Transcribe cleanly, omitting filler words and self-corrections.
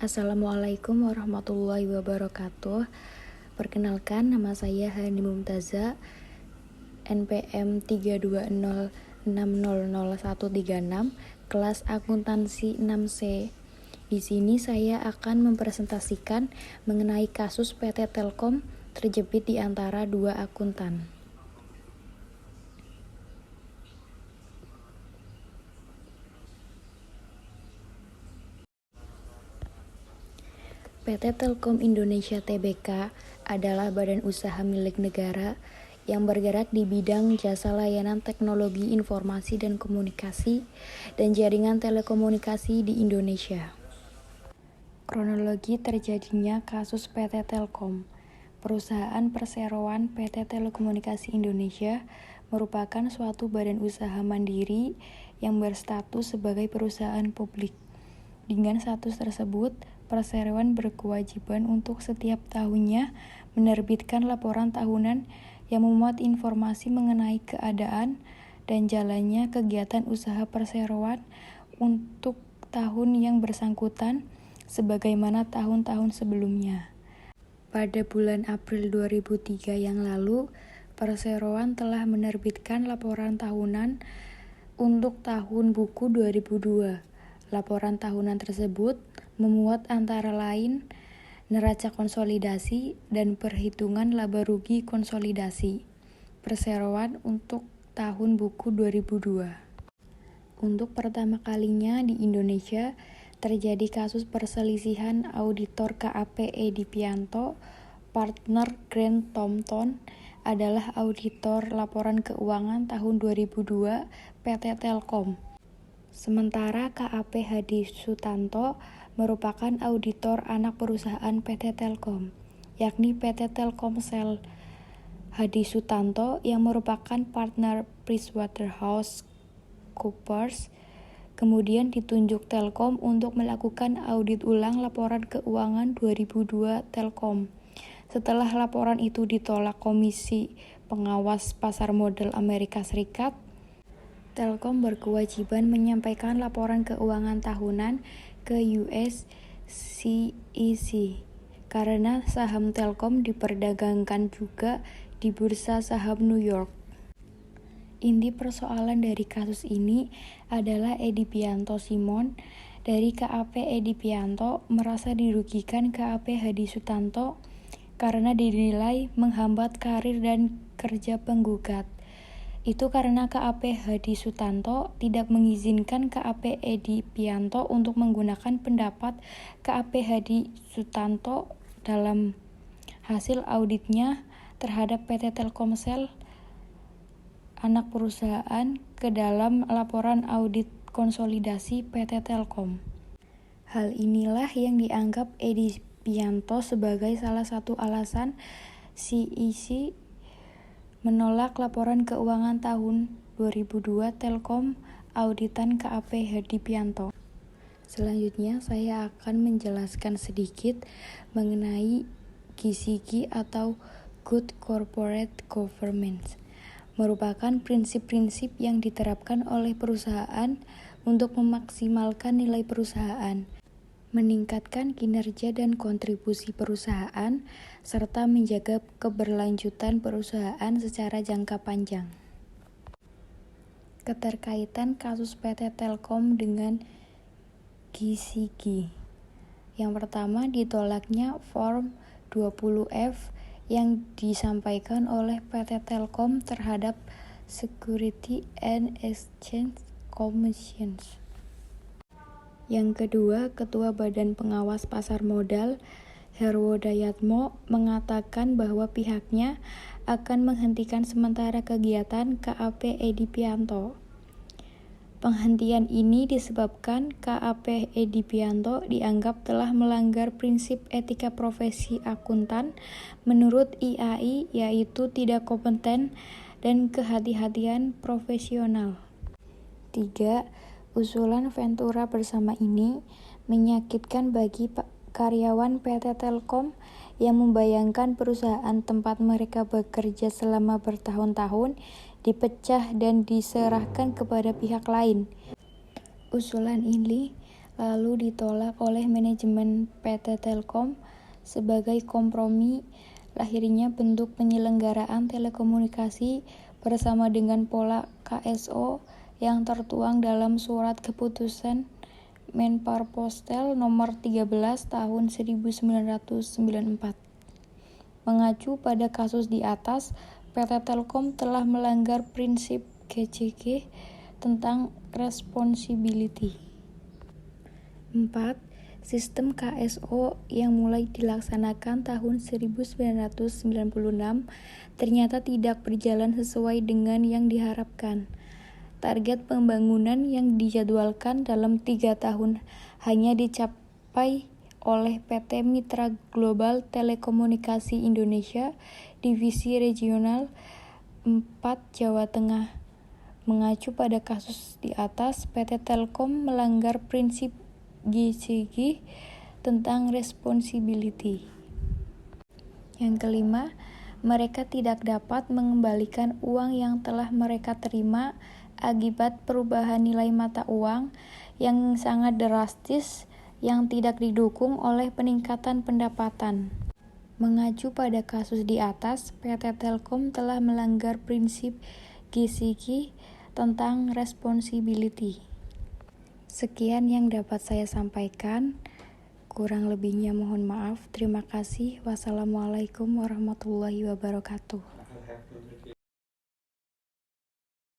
Assalamualaikum warahmatullahi wabarakatuh. Perkenalkan, nama saya Hani Mumtaza, NPM 320600136, kelas akuntansi 6C. Di sini saya akan mempresentasikan mengenai kasus PT Telkom terjepit di antara dua akuntan. PT Telkom Indonesia Tbk adalah badan usaha milik negara yang bergerak di bidang jasa layanan teknologi informasi dan komunikasi dan jaringan telekomunikasi di Indonesia. Kronologi terjadinya kasus PT Telkom. Perusahaan perseroan PT Telekomunikasi Indonesia merupakan suatu badan usaha mandiri yang berstatus sebagai perusahaan publik. Dengan status tersebut, perseroan berkewajiban untuk setiap tahunnya menerbitkan laporan tahunan yang memuat informasi mengenai keadaan dan jalannya kegiatan usaha perseroan untuk tahun yang bersangkutan sebagaimana tahun-tahun sebelumnya. Pada bulan April 2003 yang lalu, perseroan telah menerbitkan laporan tahunan untuk tahun buku 2002. Laporan tahunan tersebut memuat antara lain neraca konsolidasi dan perhitungan laba rugi konsolidasi perseroan untuk tahun buku 2002. Untuk pertama kalinya di Indonesia terjadi kasus perselisihan auditor KAP Edi Pianto, partner Grant Thornton adalah auditor laporan keuangan tahun 2002 PT Telkom. Sementara KAP Hadi Sutanto merupakan auditor anak perusahaan PT Telkom, yakni PT Telkomsel. Hadi Sutanto yang merupakan partner PricewaterhouseCoopers kemudian ditunjuk Telkom untuk melakukan audit ulang laporan keuangan 2002 Telkom. Setelah laporan itu ditolak Komisi Pengawas Pasar Modal Amerika Serikat, Telkom berkewajiban menyampaikan laporan keuangan tahunan ke US SEC karena saham Telkom diperdagangkan juga di Bursa Saham New York. Inti persoalan dari kasus ini adalah Edi Pianto Simon dari KAP Edi Pianto merasa dirugikan KAP Hadi Sutanto karena dinilai menghambat karir dan kerja penggugat. Itu karena KAP Hadi Sutanto tidak mengizinkan KAP Edi Pianto untuk menggunakan pendapat KAP Hadi Sutanto dalam hasil auditnya terhadap PT Telkomsel, anak perusahaan, ke dalam laporan audit konsolidasi PT Telkom. Hal inilah yang dianggap Edi Pianto sebagai salah satu alasan SEC menolak laporan keuangan tahun 2002 Telkom auditan KAP Hadi Pianto. Selanjutnya saya akan menjelaskan sedikit mengenai GCG atau Good Corporate Governance. Merupakan prinsip-prinsip yang diterapkan oleh perusahaan untuk memaksimalkan nilai perusahaan, meningkatkan kinerja dan kontribusi perusahaan, serta menjaga keberlanjutan perusahaan secara jangka panjang. Keterkaitan kasus PT Telkom dengan GCG. Yang pertama, ditolaknya Form 20F yang disampaikan oleh PT Telkom terhadap Security and Exchange Commission. Yang kedua, Ketua Badan Pengawas Pasar Modal Herwodayatmo mengatakan bahwa pihaknya akan menghentikan sementara kegiatan KAP Edi Pianto. Penghentian ini disebabkan KAP Edi Pianto dianggap telah melanggar prinsip etika profesi akuntan menurut IAI, yaitu tidak kompeten dan kehati-hatian profesional. 3. Usulan Ventura bersama ini menyakitkan bagi karyawan PT Telkom yang membayangkan perusahaan tempat mereka bekerja selama bertahun-tahun dipecah dan diserahkan kepada pihak lain. Usulan ini lalu ditolak oleh manajemen PT Telkom sebagai kompromi lahirnya bentuk penyelenggaraan telekomunikasi bersama dengan pola KSO yang tertuang dalam Surat Keputusan Menparpostel Nomor 13 Tahun 1994. Mengacu pada kasus di atas, PT Telkom telah melanggar prinsip GCG tentang responsibility. 4. Sistem KSO yang mulai dilaksanakan tahun 1996 ternyata tidak berjalan sesuai dengan yang diharapkan. Target pembangunan yang dijadwalkan dalam 3 tahun hanya dicapai oleh PT Mitra Global Telekomunikasi Indonesia Divisi Regional 4 Jawa Tengah. Mengacu pada kasus di atas, PT Telkom melanggar prinsip GCG tentang responsibility. Yang kelima, mereka tidak dapat mengembalikan uang yang telah mereka terima akibat perubahan nilai mata uang yang sangat drastis yang tidak didukung oleh peningkatan pendapatan. Mengacu pada kasus di atas, PT Telkom telah melanggar prinsip GCG tentang responsibility. Sekian yang dapat saya sampaikan. Kurang lebihnya mohon maaf. Terima kasih. Wassalamualaikum warahmatullahi wabarakatuh.